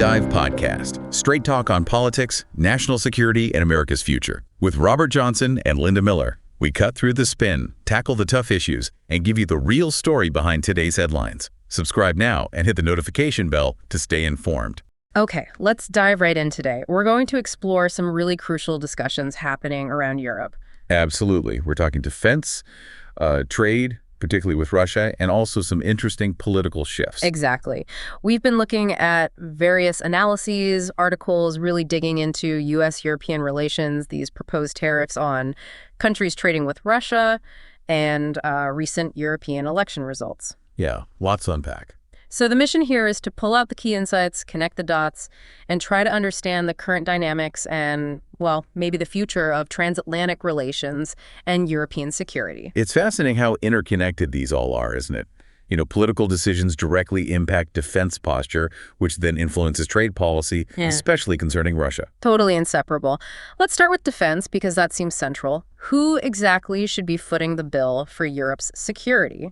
Dive Podcast, straight talk on politics, national security, and America's future. With Robert Johnson and Linda Miller, we cut through the spin, tackle the tough issues, and give you the real story behind today's headlines. Subscribe now and hit the notification bell to stay informed. Okay, let's dive right in today. We're going to explore some really crucial discussions happening around Europe. Absolutely. We're talking defense, trade, particularly with Russia, and also some interesting political shifts. Exactly. We've been looking at various analyses, articles, really digging into U.S.-European relations, these proposed tariffs on countries trading with Russia, and recent European election results. Yeah, lots to unpack. So the mission here is to pull out the key insights, connect the dots, and try to understand the current dynamics and, well, maybe the future of transatlantic relations and European security. It's fascinating how interconnected these all are, isn't it? You know, political decisions directly impact defense posture, which then influences trade policy, especially concerning Russia. Totally inseparable. Let's start with defense because that seems central. Who exactly should be footing the bill for Europe's security?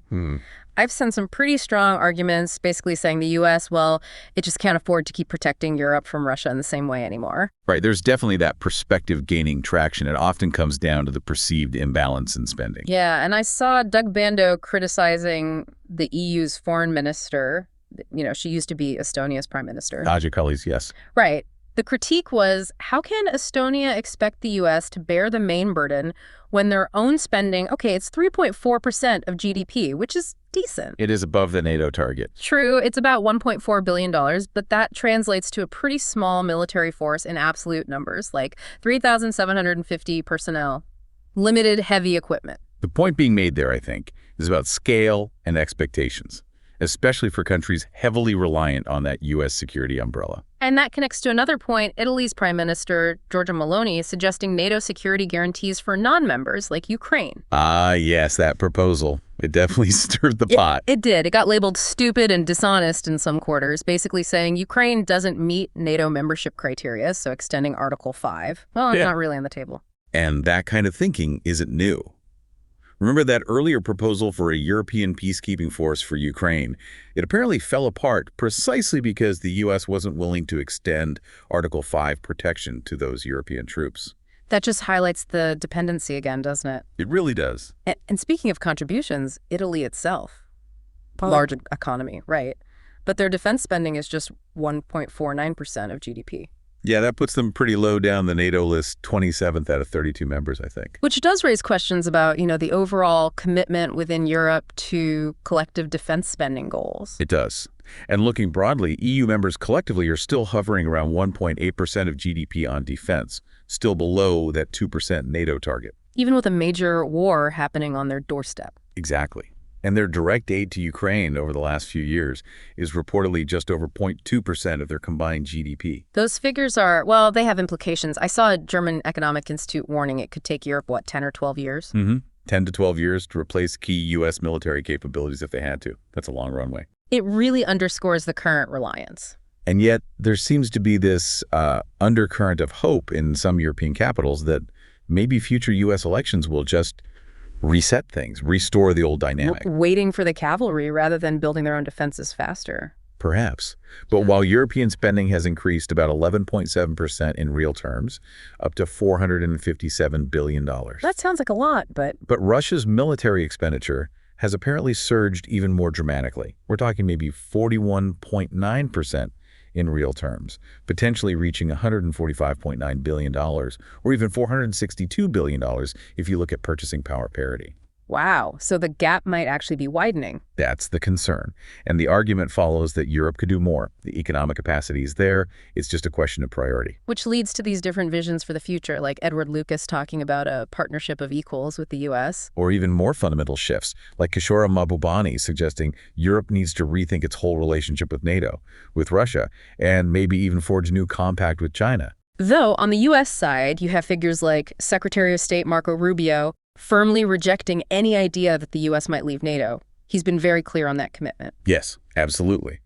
I've seen some pretty strong arguments basically saying the U.S., well, it just can't afford to keep protecting Europe from Russia in the same way anymore. Right. There's definitely that perspective gaining traction. It often comes down to the perceived imbalance in spending. Yeah, and I saw Doug Bando criticizing the EU's foreign minister. You know, she used to be Estonia's prime minister. Ajay Kallis, yes. Right. The critique was, how can Estonia expect the U.S. to bear the main burden when their own spending, okay, it's 3.4% of GDP, which is decent. It is above the NATO target. True, it's about $1.4 billion, but that translates to a pretty small military force in absolute numbers, like 3,750 personnel, limited heavy equipment. The point being made there, I think, is about scale and expectations, especially for countries heavily reliant on that U.S. security umbrella. And that connects to another point. Italy's Prime Minister, Giorgia Meloni, is suggesting NATO security guarantees for non-members like Ukraine. Ah, yes, that proposal. It definitely stirred the pot. It did. It got labeled stupid and dishonest in some quarters, basically saying Ukraine doesn't meet NATO membership criteria, so extending Article 5. Well, it's not really on the table. And that kind of thinking isn't new. Remember that earlier proposal for a European peacekeeping force for Ukraine? It apparently fell apart precisely because the U.S. wasn't willing to extend Article 5 protection to those European troops. That just highlights the dependency again, doesn't it? It really does. And speaking of contributions, Italy itself, large economy, right? But their defense spending is just 1.49% of GDP. Yeah, that puts them pretty low down the NATO list, 27th out of 32 members, I think. Which does raise questions about, you know, the overall commitment within Europe to collective defense spending goals. It does. And looking broadly, EU members collectively are still hovering around 1.8% of GDP on defense, still below that 2% NATO target. Even with a major war happening on their doorstep. Exactly. And their direct aid to Ukraine over the last few years is reportedly just over 0.2% of their combined GDP. Those figures are, well, they have implications. I saw a German Economic Institute warning it could take Europe, 10 or 12 years? 10 to 12 years to replace key U.S. military capabilities if they had to. That's a long runway. It really underscores the current reliance. And yet there seems to be this undercurrent of hope in some European capitals that maybe future U.S. elections will just reset things, restore the old dynamic. Waiting for the cavalry rather than building their own defenses faster. Perhaps. But while European spending has increased about 11.7% in real terms, up to $457 billion. That sounds like a lot, but Russia's military expenditure has apparently surged even more dramatically. We're talking maybe 41.9% in real terms, potentially reaching $145.9 billion, or even $462 billion if you look at purchasing power parity. Wow, so the gap might actually be widening. That's the concern. And the argument follows that Europe could do more. The economic capacity is there. It's just a question of priority. Which leads to these different visions for the future, like Edward Lucas talking about a partnership of equals with the U.S. Or even more fundamental shifts, like Kishore Mahbubani suggesting Europe needs to rethink its whole relationship with NATO, with Russia, and maybe even forge a new compact with China. Though, on the U.S. side, you have figures like Secretary of State Marco Rubio firmly rejecting any idea that the U.S. might leave NATO. He's been very clear on that commitment. Yes, absolutely.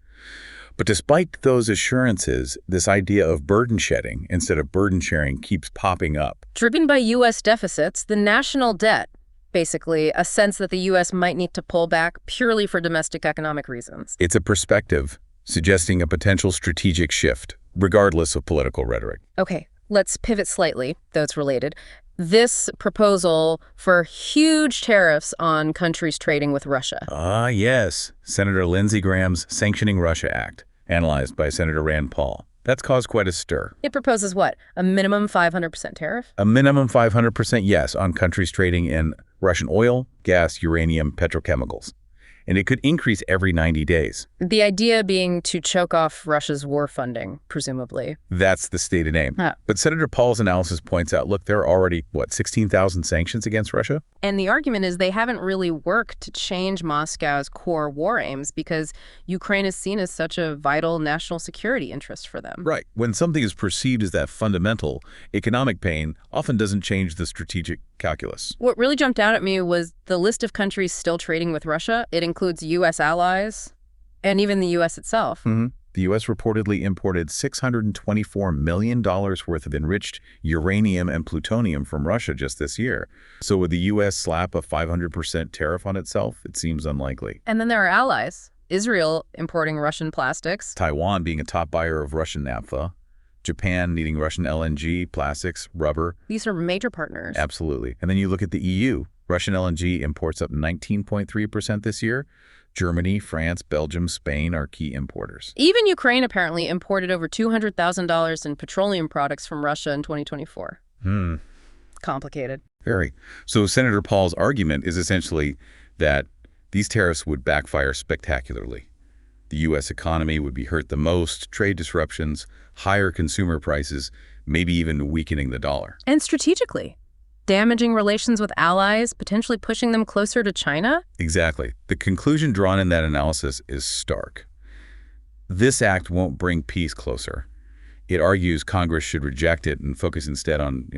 But despite those assurances, this idea of burden shedding instead of burden sharing keeps popping up. Driven by U.S. deficits, the national debt, basically a sense that the U.S. might need to pull back purely for domestic economic reasons. It's a perspective, suggesting a potential strategic shift, regardless of political rhetoric. Okay, let's pivot slightly, though it's related. This proposal for huge tariffs on countries trading with Russia. Ah, yes. Senator Lindsey Graham's Sanctioning Russia Act, analyzed by Senator Rand Paul. That's caused quite a stir. It proposes what? A minimum 500% tariff? A minimum 500% yes on countries trading in Russian oil, gas, uranium, petrochemicals. And it could increase every 90 days. The idea being to choke off Russia's war funding, presumably. That's the stated aim. But Senator Paul's analysis points out, look, there are already, 16,000 sanctions against Russia? And the argument is they haven't really worked to change Moscow's core war aims because Ukraine is seen as such a vital national security interest for them. Right. When something is perceived as that fundamental, economic pain often doesn't change the strategic calculus. What really jumped out at me was the list of countries still trading with Russia. It includes U.S. allies and even the U.S. itself. The U.S. reportedly imported $624 million worth of enriched uranium and plutonium from Russia just this year. So would the U.S. slap a 500% tariff on itself? It seems unlikely. And then there are allies. Israel importing Russian plastics. Taiwan being a top buyer of Russian naphtha. Japan needing Russian LNG, plastics, rubber. These are major partners. Absolutely. And then you look at the EU. Russian LNG imports up 19.3% this year. Germany, France, Belgium, Spain are key importers. Even Ukraine apparently imported over $200,000 in petroleum products from Russia in 2024. Complicated. Very. So Senator Paul's argument is essentially that these tariffs would backfire spectacularly. The U.S. economy would be hurt the most, trade disruptions, higher consumer prices, maybe even weakening the dollar. And strategically, damaging relations with allies, potentially pushing them closer to China? Exactly. The conclusion drawn in that analysis is stark. This act won't bring peace closer. It argues Congress should reject it and focus instead on,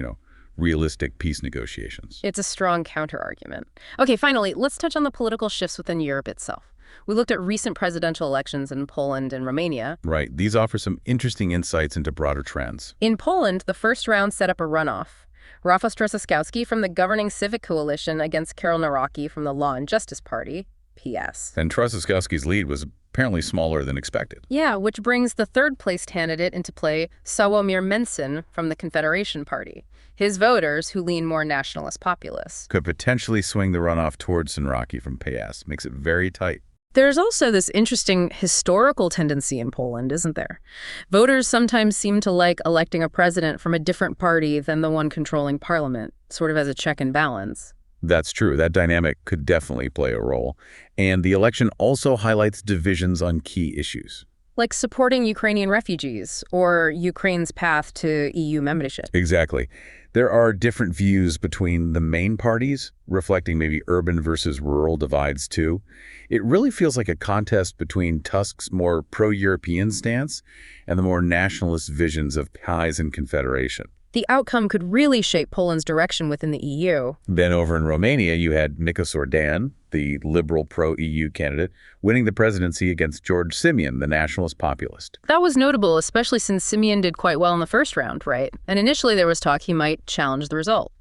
realistic peace negotiations. It's a strong counterargument. Okay, finally, let's touch on the political shifts within Europe itself. We looked at recent presidential elections in Poland and Romania. Right. These offer some interesting insights into broader trends. In Poland, the first round set up a runoff. Rafał Trzaskowski from the governing Civic Coalition against Karol Nawrocki from the Law and Justice Party, PS. And Trzaskowski's lead was apparently smaller than expected. Yeah, which brings the third-place candidate into play, Sławomir Mencen from the Confederation Party. His voters, who lean more nationalist populist, could potentially swing the runoff towards Nawrocki from PS. Makes it very tight. There's also this interesting historical tendency in Poland, isn't there? Voters sometimes seem to like electing a president from a different party than the one controlling parliament, sort of as a check and balance. That's true. That dynamic could definitely play a role. And the election also highlights divisions on key issues. Like supporting Ukrainian refugees or Ukraine's path to EU membership. Exactly. There are different views between the main parties, reflecting maybe urban versus rural divides too. It really feels like a contest between Tusk's more pro-European stance and the more nationalist visions of ties and confederation. The outcome could really shape Poland's direction within the EU. Then over in Romania, you had Nicu Sordan, the liberal pro-EU candidate, winning the presidency against George Simion, the nationalist populist. That was notable, especially since Simion did quite well in the first round, right? And initially there was talk he might challenge the result.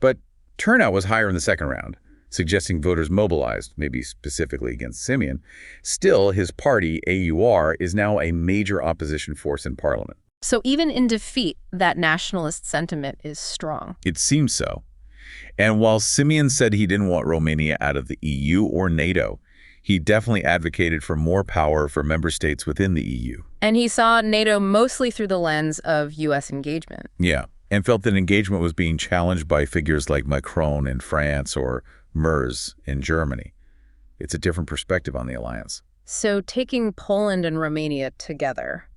But turnout was higher in the second round, suggesting voters mobilized, maybe specifically against Simion. Still, his party, AUR, is now a major opposition force in parliament. So even in defeat, that nationalist sentiment is strong. It seems so. And while Simion said he didn't want Romania out of the EU or NATO, he definitely advocated for more power for member states within the EU. And he saw NATO mostly through the lens of U.S. engagement. Yeah, and felt that engagement was being challenged by figures like Macron in France or Merz in Germany. It's a different perspective on the alliance. So taking Poland and Romania together,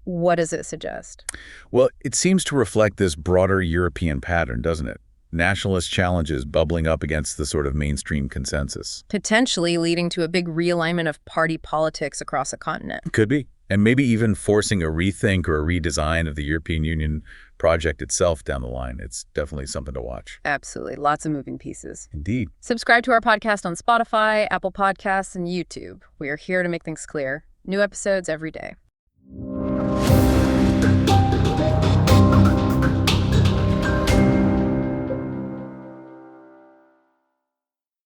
what does it suggest? Well, it seems to reflect this broader European pattern, doesn't it? Nationalist challenges bubbling up against the sort of mainstream consensus. Potentially leading to a big realignment of party politics across a continent. Could be. And maybe even forcing a rethink or a redesign of the European Union project itself down the line. It's definitely something to watch. Absolutely. Lots of moving pieces. Indeed. Subscribe to our podcast on Spotify, Apple Podcasts, and YouTube. We are here to make things clear. New episodes every day.